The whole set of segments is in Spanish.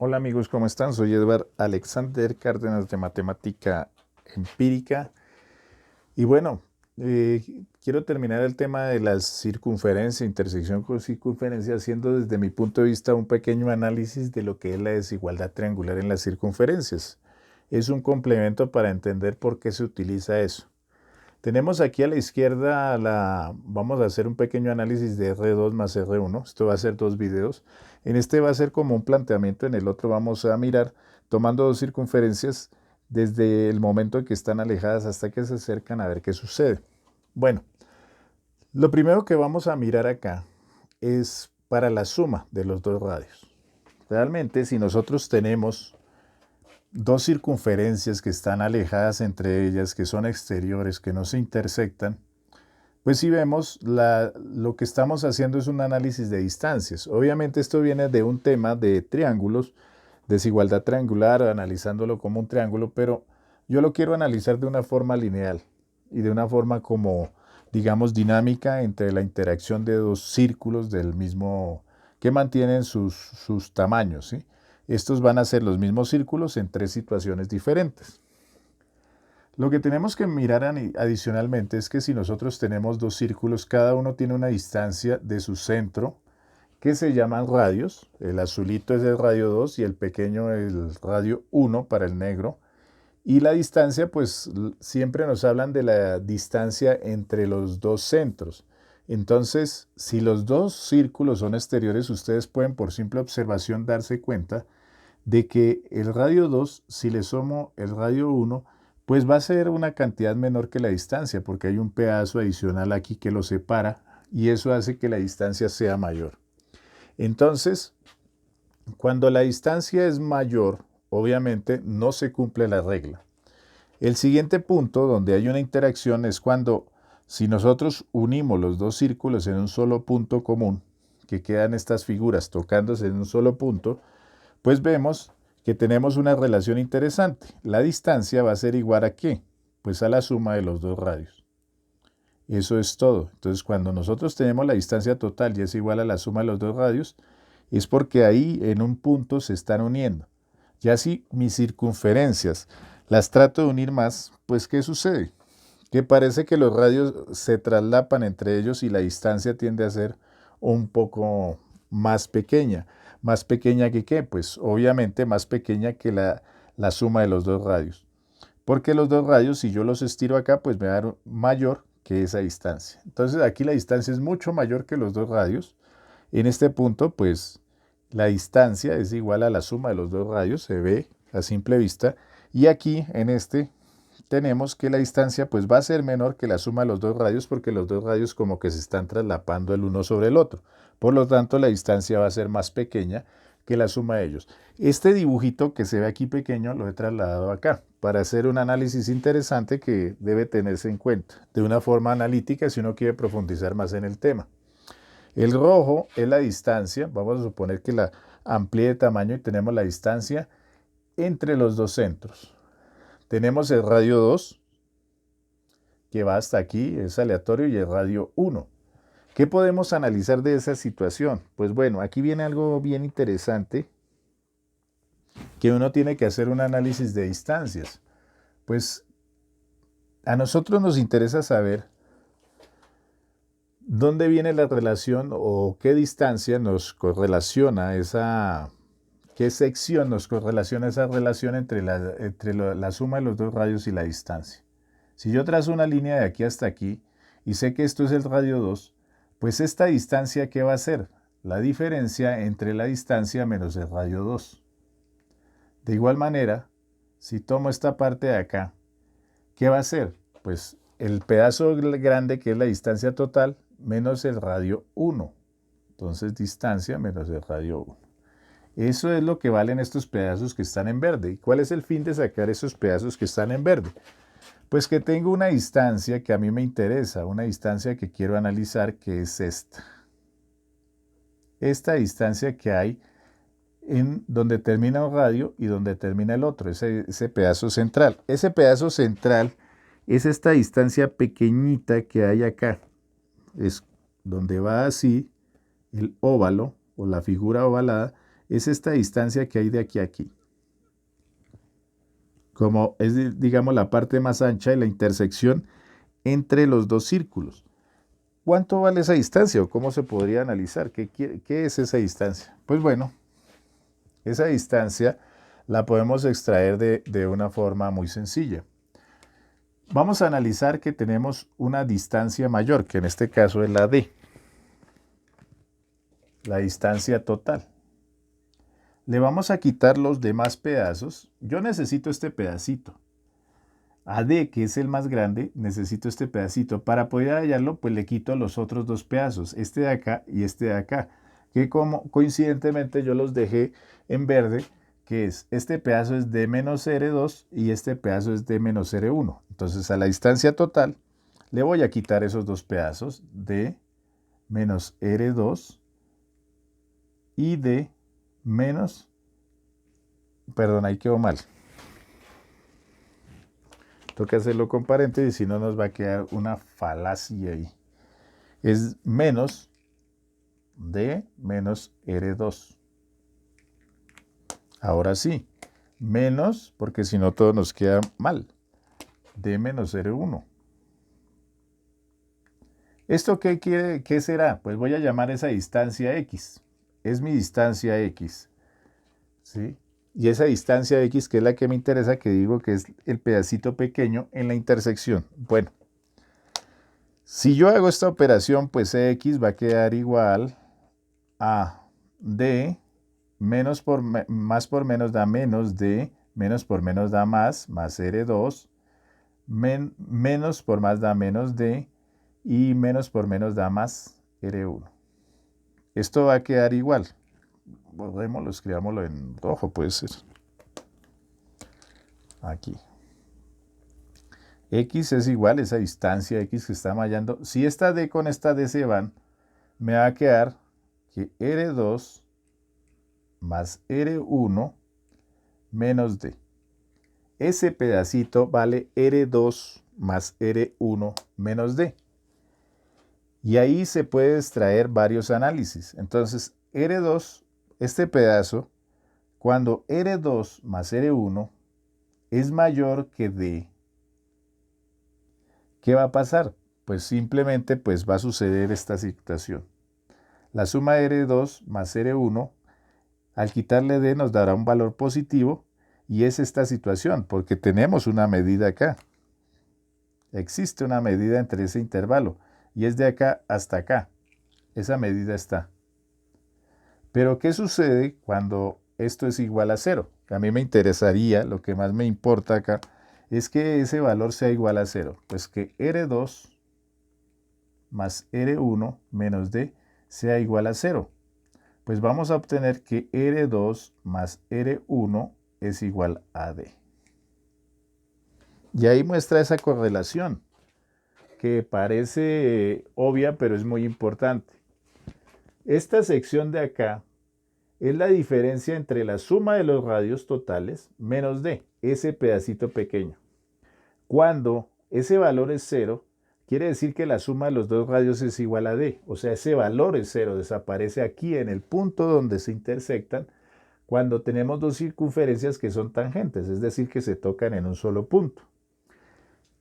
Hola amigos, ¿cómo están? Soy Edward Alexander Cárdenas de Matemática Empírica. Y bueno, quiero terminar el tema de la circunferencia, intersección con circunferencia, haciendo desde mi punto de vista un pequeño análisis de lo que es la desigualdad triangular en las circunferencias. Es un complemento para entender por qué se utiliza eso. Tenemos aquí a la izquierda vamos a hacer un pequeño análisis de R2 más R1. Esto va a ser dos videos. En este va a ser como un planteamiento, en el otro vamos a mirar tomando dos circunferencias desde el momento en que están alejadas hasta que se acercan a ver qué sucede. Bueno, lo primero que vamos a mirar acá es para la suma de los dos radios. Realmente, si nosotros tenemos dos circunferencias que están alejadas entre ellas, que son exteriores, que no se intersectan, pues si vemos, lo que estamos haciendo es un análisis de distancias. Obviamente esto viene de un tema de triángulos, desigualdad triangular, analizándolo como un triángulo, pero yo lo quiero analizar de una forma lineal y de una forma como, digamos, dinámica entre la interacción de dos círculos del mismo, que mantienen sus tamaños, ¿sí? Estos van a ser los mismos círculos en tres situaciones diferentes. Lo que tenemos que mirar adicionalmente es que si nosotros tenemos dos círculos, cada uno tiene una distancia de su centro que se llaman radios. El azulito es el radio 2 y el pequeño el radio 1 para el negro. Y la distancia, pues siempre nos hablan de la distancia entre los dos centros. Entonces, si los dos círculos son exteriores, ustedes pueden por simple observación darse cuenta de que el radio 2, si le sumo el radio 1, pues va a ser una cantidad menor que la distancia, porque hay un pedazo adicional aquí que lo separa y eso hace que la distancia sea mayor. Entonces, cuando la distancia es mayor, obviamente no se cumple la regla. El siguiente punto donde hay una interacción es cuando, si nosotros unimos los dos círculos en un solo punto común, que quedan estas figuras tocándose en un solo punto, pues vemos que tenemos una relación interesante. La distancia va a ser igual a ¿qué? Pues a la suma de los dos radios. Eso es todo. Entonces, cuando nosotros tenemos la distancia total y es igual a la suma de los dos radios, es porque ahí en un punto se están uniendo. Ya si mis circunferencias las trato de unir más, pues ¿qué sucede? Que parece que los radios se traslapan entre ellos y la distancia tiende a ser un poco más pequeña. ¿Más pequeña que qué? Pues obviamente más pequeña que la suma de los dos radios. Porque los dos radios, si yo los estiro acá, pues me dan mayor que esa distancia. Entonces aquí la distancia es mucho mayor que los dos radios. En este punto, pues la distancia es igual a la suma de los dos radios, se ve a simple vista. Y aquí en este tenemos que la distancia pues va a ser menor que la suma de los dos radios porque los dos radios como que se están traslapando el uno sobre el otro. Por lo tanto, la distancia va a ser más pequeña que la suma de ellos. Este dibujito que se ve aquí pequeño lo he trasladado acá para hacer un análisis interesante que debe tenerse en cuenta de una forma analítica si uno quiere profundizar más en el tema. El rojo es la distancia, vamos a suponer que la amplíe de tamaño y tenemos la distancia entre los dos centros. Tenemos el radio 2, que va hasta aquí, es aleatorio, y el radio 1. ¿Qué podemos analizar de esa situación? Pues bueno, aquí viene algo bien interesante, que uno tiene que hacer un análisis de distancias. Pues a nosotros nos interesa saber dónde viene la relación o qué distancia nos correlaciona qué sección nos correlaciona esa relación entre la suma de los dos radios y la distancia. Si yo trazo una línea de aquí hasta aquí y sé que esto es el radio 2, pues esta distancia, ¿qué va a ser? La diferencia entre la distancia menos el radio 2. De igual manera, si tomo esta parte de acá, ¿qué va a ser? Pues el pedazo grande que es la distancia total menos el radio 1. Entonces distancia menos el radio 1. Eso es lo que valen estos pedazos que están en verde. ¿Y cuál es el fin de sacar esos pedazos que están en verde? Pues que tengo una distancia que a mí me interesa, una distancia que quiero analizar, que es esta. Esta distancia que hay en donde termina un radio y donde termina el otro, ese pedazo central. Ese pedazo central es esta distancia pequeñita que hay acá. Es donde va así el óvalo o la figura ovalada, es esta distancia que hay de aquí a aquí. Como es, digamos, la parte más ancha de la intersección entre los dos círculos. ¿Cuánto vale esa distancia o cómo se podría analizar? ¿Qué es esa distancia? Pues bueno, esa distancia la podemos extraer de una forma muy sencilla. Vamos a analizar que tenemos una distancia mayor, que en este caso es la D, la distancia total. Le vamos a quitar los demás pedazos. Yo necesito este pedacito. A D, que es el más grande, necesito este pedacito. Para poder hallarlo, pues le quito los otros dos pedazos, este de acá y este de acá, que como coincidentemente yo los dejé en verde, que es este pedazo es D menos R2 y este pedazo es D menos R1. Entonces a la distancia total le voy a quitar esos dos pedazos, D menos R2 y D menos, perdón, ahí quedó mal. Toca hacerlo con paréntesis, si no nos va a quedar una falacia ahí. Es menos D menos R2. Ahora sí, menos, porque si no todo nos queda mal. D menos R1. ¿Esto qué será? Pues voy a llamar esa distancia X. Es mi distancia X. ¿Sí? Y esa distancia X, que es la que me interesa, que digo que es el pedacito pequeño en la intersección. Bueno, si yo hago esta operación, pues X va a quedar igual a D, más por menos da menos D, menos por menos da más R2, menos por más da menos D, y menos por menos da más R1. Esto va a quedar igual. Borrémoslo, escribámoslo en rojo, puede ser. Aquí. X es igual a esa distancia X que está mallando. Si esta D con esta D se van, me va a quedar que R2 más R1 menos D. Ese pedacito vale R2 más R1 menos D. Y ahí se puede extraer varios análisis. Entonces, R2, este pedazo, cuando R2 más R1 es mayor que D, ¿qué va a pasar? Pues simplemente pues va a suceder esta situación. La suma de R2 más R1, al quitarle D nos dará un valor positivo y es esta situación, porque tenemos una medida acá. Existe una medida entre ese intervalo y es de acá hasta acá. Esa medida está. Pero ¿qué sucede cuando esto es igual a 0? A mí me interesaría, lo que más me importa acá, es que ese valor sea igual a 0. Pues que R2 más R1 menos D sea igual a 0. Pues vamos a obtener que R2 más R1 es igual a D. Y ahí muestra esa correlación, que parece obvia, pero es muy importante. Esta sección de acá es la diferencia entre la suma de los radios totales menos D, ese pedacito pequeño. Cuando ese valor es 0, quiere decir que la suma de los dos radios es igual a D. O sea, ese valor es 0, desaparece aquí en el punto donde se intersectan cuando tenemos dos circunferencias que son tangentes, es decir, que se tocan en un solo punto.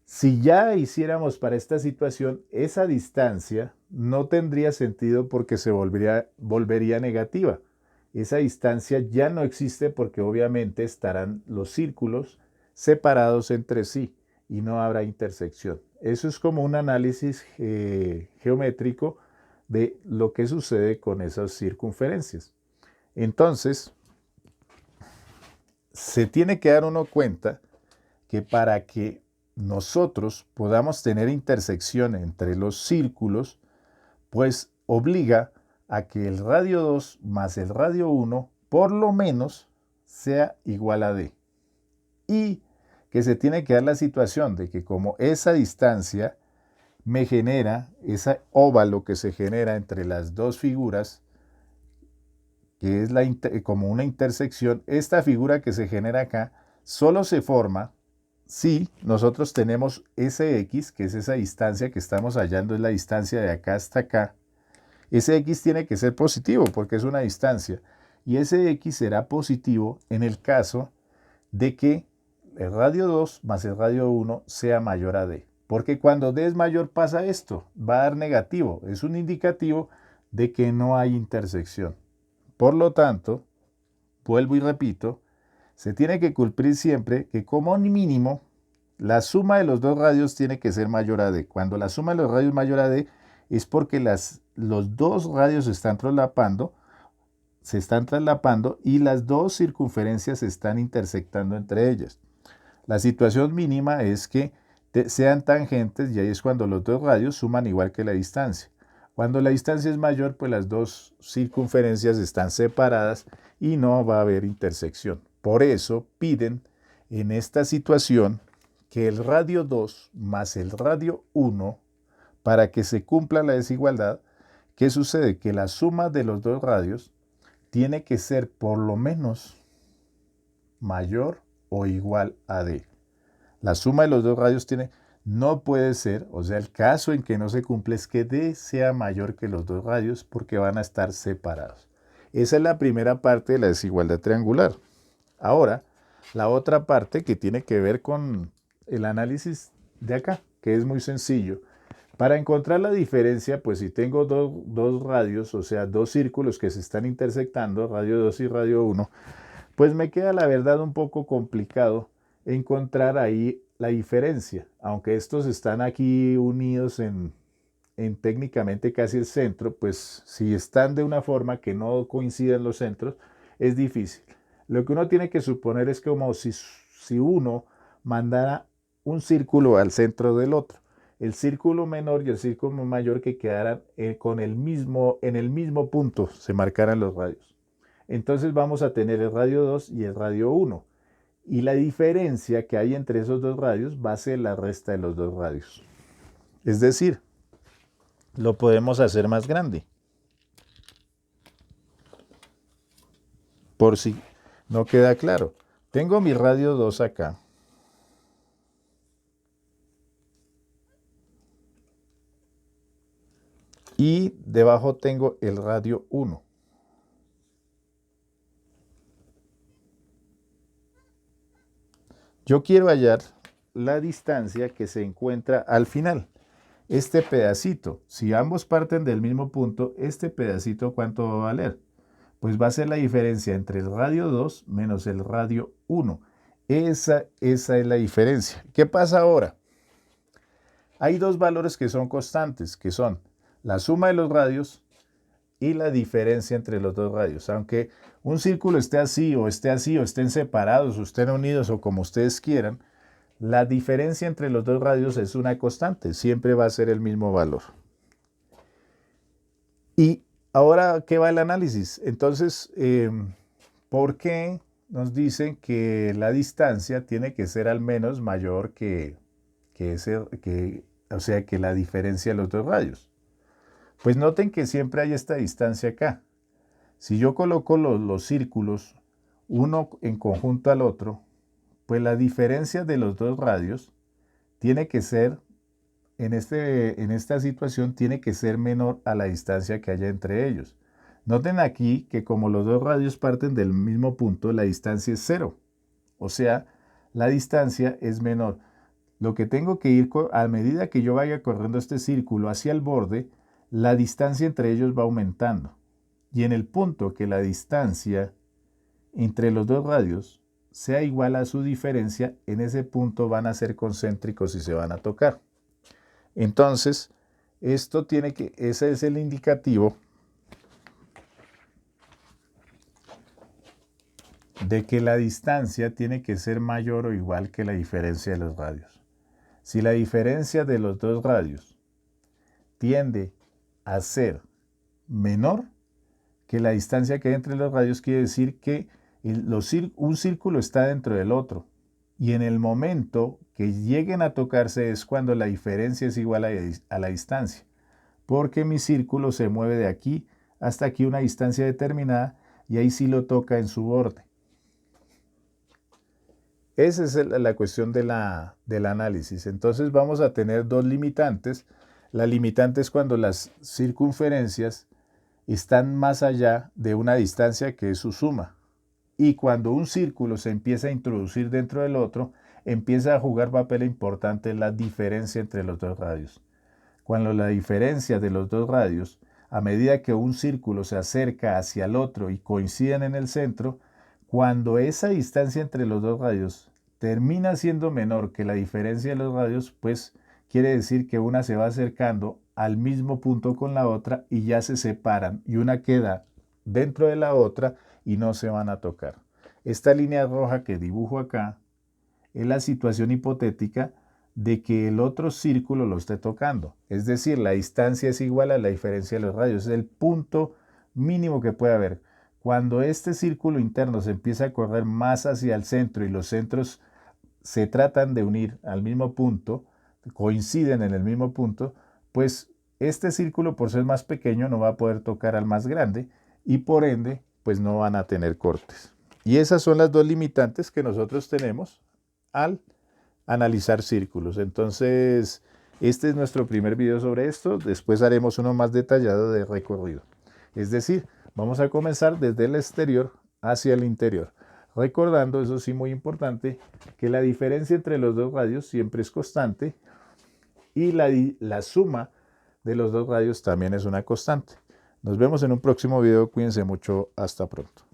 Si ya hiciéramos para esta situación, esa distancia no tendría sentido porque se volvería negativa. Esa distancia ya no existe porque obviamente estarán los círculos separados entre sí y no habrá intersección. Eso es como un análisis geométrico de lo que sucede con esas circunferencias. Entonces, se tiene que dar uno cuenta que para que nosotros podamos tener intersección entre los círculos, pues obliga a que el radio 2 más el radio 1 por lo menos sea igual a D. Y que se tiene que dar la situación de que como esa distancia me genera, ese óvalo que se genera entre las dos figuras, que es como una intersección, esta figura que se genera acá solo se forma si nosotros tenemos ese X, que es esa distancia que estamos hallando, es la distancia de acá hasta acá. Ese X tiene que ser positivo porque es una distancia. y ese X será positivo en el caso de que el radio 2 más el radio 1 sea mayor a D. Porque cuando D es mayor pasa esto, va a dar negativo, es un indicativo de que no hay intersección. Por lo tanto, vuelvo y repito, se tiene que cumplir siempre que como mínimo la suma de los dos radios tiene que ser mayor a D. Cuando la suma de los radios es mayor a D es porque los dos radios se están traslapando y las dos circunferencias se están intersectando entre ellas. La situación mínima es que sean tangentes y ahí es cuando los dos radios suman igual que la distancia. Cuando la distancia es mayor, pues las dos circunferencias están separadas y no va a haber intersección. Por eso piden en esta situación que el radio 2 más el radio 1, para que se cumpla la desigualdad, ¿qué sucede? Que la suma de los dos radios tiene que ser por lo menos mayor o igual a D. La suma de los dos radios no puede ser, o sea, el caso en que no se cumple es que D sea mayor que los dos radios porque van a estar separados. Esa es la primera parte de la desigualdad triangular. Ahora, la otra parte que tiene que ver con el análisis de acá, que es muy sencillo. Para encontrar la diferencia, pues si tengo dos radios, o sea, dos círculos que se están intersectando, radio 2 y radio 1, pues me queda la verdad un poco complicado encontrar ahí la diferencia, aunque estos están aquí unidos en técnicamente casi el centro, pues si están de una forma que no coinciden los centros, es difícil. Lo que uno tiene que suponer es como si uno mandara un círculo al centro del otro. El círculo menor y el círculo mayor que quedaran en el mismo punto, se marcaran los radios. Entonces vamos a tener el radio 2 y el radio 1. Y la diferencia que hay entre esos dos radios va a ser la resta de los dos radios. Es decir, lo podemos hacer más grande. Por si no queda claro. Tengo mi radio 2 acá. Y debajo tengo el radio 1. Yo quiero hallar la distancia que se encuentra al final. Este pedacito, si ambos parten del mismo punto, este pedacito, ¿cuánto va a valer? Pues va a ser la diferencia entre el radio 2 menos el radio 1. Esa es la diferencia. ¿Qué pasa ahora? Hay dos valores que son constantes, que son la suma de los radios y la diferencia entre los dos radios. Aunque un círculo esté así, o estén separados, o estén unidos, o como ustedes quieran, la diferencia entre los dos radios es una constante, siempre va a ser el mismo valor. Y ahora, ¿qué va el análisis? Entonces, ¿por qué nos dicen que la distancia tiene que ser al menos mayor o sea, que la diferencia de los dos radios? Pues noten que siempre hay esta distancia acá. Si yo coloco los círculos uno en conjunto al otro, pues la diferencia de los dos radios tiene que ser, en esta situación, tiene que ser menor a la distancia que haya entre ellos. Noten aquí que como los dos radios parten del mismo punto, la distancia es 0. O sea, la distancia es menor. Lo que tengo que ir, a medida que yo vaya corriendo este círculo hacia el borde, la distancia entre ellos va aumentando. Y en el punto que la distancia entre los dos radios sea igual a su diferencia, en ese punto van a ser concéntricos y se van a tocar. Entonces, ese es el indicativo de que la distancia tiene que ser mayor o igual que la diferencia de los radios. Si la diferencia de los dos radios tiende a ser menor que la distancia que hay entre los radios, quiere decir que un círculo está dentro del otro. Y en el momento que lleguen a tocarse es cuando la diferencia es igual a la distancia. Porque mi círculo se mueve de aquí hasta aquí una distancia determinada y ahí sí lo toca en su borde. Esa es la cuestión del análisis. Entonces vamos a tener dos limitantes. La limitante es cuando las circunferencias están más allá de una distancia que es su suma. Y cuando un círculo se empieza a introducir dentro del otro, empieza a jugar papel importante la diferencia entre los dos radios. Cuando la diferencia de los dos radios, a medida que un círculo se acerca hacia el otro y coinciden en el centro, cuando esa distancia entre los dos radios termina siendo menor que la diferencia de los radios, pues quiere decir que una se va acercando al mismo punto con la otra y ya se separan y una queda dentro de la otra y no se van a tocar. Esta línea roja que dibujo acá es la situación hipotética de que el otro círculo lo esté tocando. Es decir, la distancia es igual a la diferencia de los radios. Es el punto mínimo que puede haber. Cuando este círculo interno se empieza a correr más hacia el centro y los centros se tratan de unir al mismo punto, coinciden en el mismo punto, pues este círculo, por ser más pequeño, no va a poder tocar al más grande y por ende, pues no van a tener cortes. Y esas son las dos limitantes que nosotros tenemos al analizar círculos. Entonces, este es nuestro primer video sobre esto. Después haremos uno más detallado de recorrido. Es decir, vamos a comenzar desde el exterior hacia el interior. Recordando, eso sí muy importante, que la diferencia entre los dos radios siempre es constante y la suma de los dos radios también es una constante. Nos vemos en un próximo video. Cuídense mucho. Hasta pronto.